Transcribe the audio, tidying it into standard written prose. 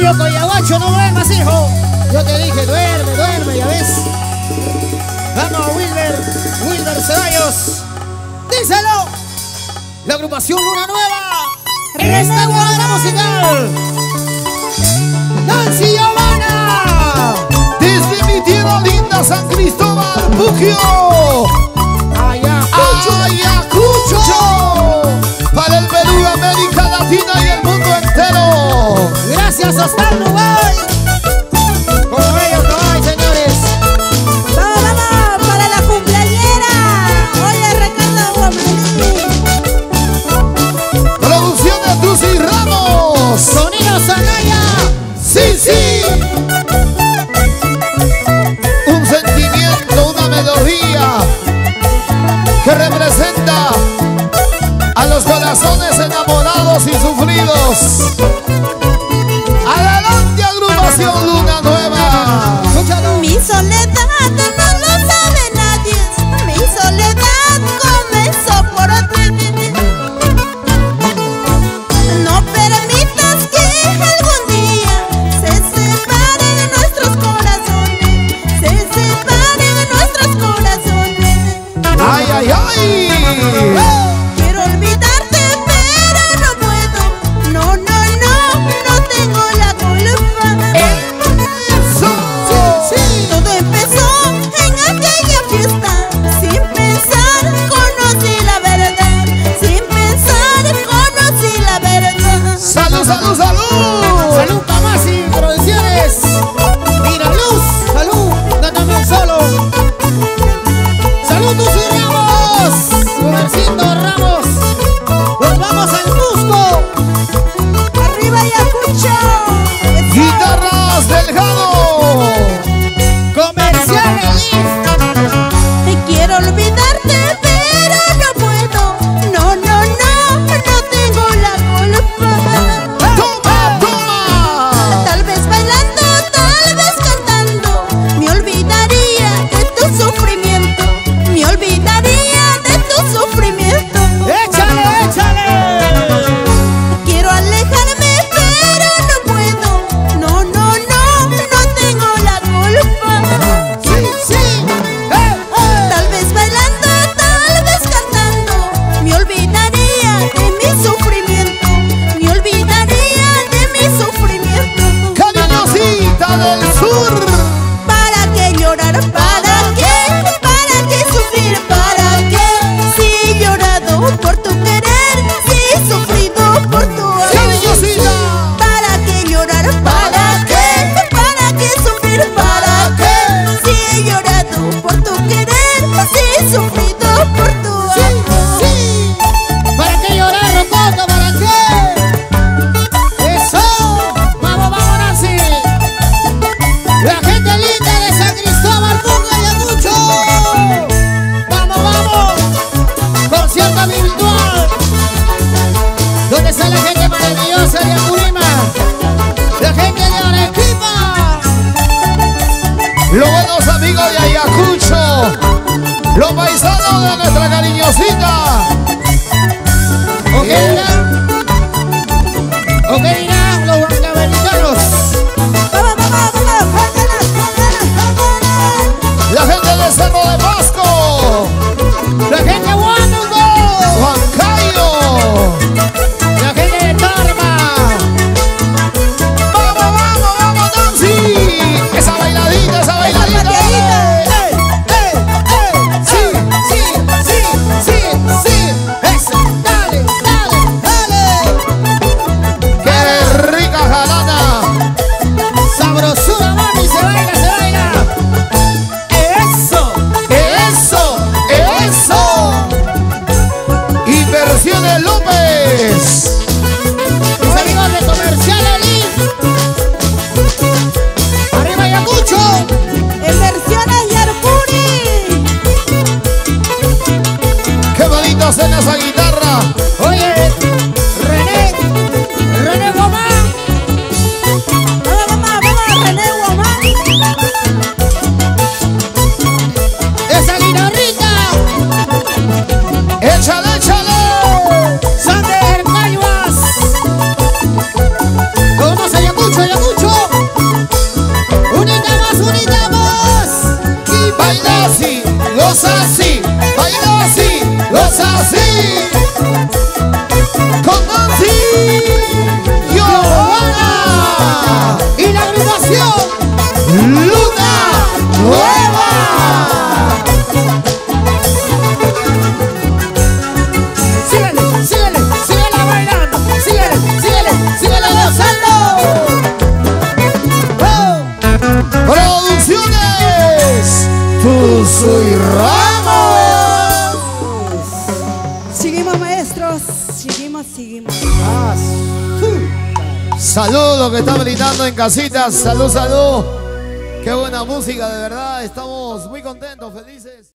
Mario Coyaguacho, no duermas, hijo. Yo te dije, duerme, duerme, ya ves. Vamos, Wilber Ceballos. Díselo. La agrupación Luna Nueva. En esta guarda musical. Nancy Giovanna. Desde mi tierra linda, San Cristóbal, Puquio. Ayacucho. Para el Perú, América Latina y el mundo entero. Gracias hasta Uruguay. Como ellos no hay, señores. Vamos, para la cumpleañera. Oye, Ricardo Guamaní. Producción de Tusi Ramos. Sonido Sanaya. Sí. Un sentimiento, una melodía que representa a los corazones enamorados y sufridos. Adelante, agrupación Luna Nueva. Mi soledad no lo sabe nadie. Mi soledad comenzó por ti. No permitas que algún día se separen nuestros corazones. Se separen nuestros corazones. Ay. Quiero olvidarte, pero no puedo. No tengo la culpa. Todo empezó en aquella fiesta. Sin pensar, conocí la verdad. Sin pensar, conocí la verdad. Salud. Salud, Kamasi Producciones. Mira Blues. Salud, no también solo. Salud, Tusi Ramos. Gumercindo Ramos. Nos vamos al Cusco. Arriba Ayacucho. Guitarras Delgado. Comercial Elif. Quiero olvidarte, pero no puedo. No tengo la culpa. Toma. Tal vez bailando, tal vez cantando, me olvidaría de tu sufrimiento. Me olvidaría de tu sufrimiento. Échale. Quiero alejarme, pero no puedo. No tengo la culpa. Sí. Tal vez bailando, tal vez cantando, me olvidaría de mi sufrimiento. Me olvidaría de mi sufrimiento. Cariñosita del sur. ¿Para qué llorar? ¿Para qué sufrir? ¿Para qué? Si he llorado por tu querer, si he sufrido por tu amor. Cariñosita. ¿Para qué llorar? ¿Para qué sufrir? ¿Para qué? Si he llorado por tu querer, si he sufrido por tu amor. Sí. ¿Para qué llorar, Rocoto? ¿Para qué? Eso. Vamos, Nancy. La gente linda de San Cristóbal, Puquio y Ayacucho. Vamos. Concierto virtual. Donde está la gente maravillosa de Apurímac. La gente de Arequipa. Los buenos amigos de Ayacucho. Los paisanos de nuestra cariñosita. ¿O qué dirán los huancavelicanos? La gente de Cerro de Pasco. La gente de Huánuco. Huancayo. La gente de Tarma. Vamos, Nancy. Esa bailadita. Sí. Eso, dale. Qué rica jalana. Sabrosura, mami, se baila. Eso. Inversiones López. Mis amigos de Comercial Elif. Arriba Ayacucho. En versiones Yarpuri. Qué bonito suena esa guitarra. Oye, René Gomán. Vamos, René Guamán. Esa guitarrita. Échale. Sander Cayuas. Vamos Ayacucho. así. Con Nancy Giovanna Y la agrupación Luna Nueva. síguele, síguele, síguele bailando, síguele, síguele, síguele gozando. Producciones Tuzo y Ramos. Seguimos, maestros. Seguimos. Saludos que están brindando en casitas. Salud. Qué buena música, de verdad. Estamos muy contentos, felices.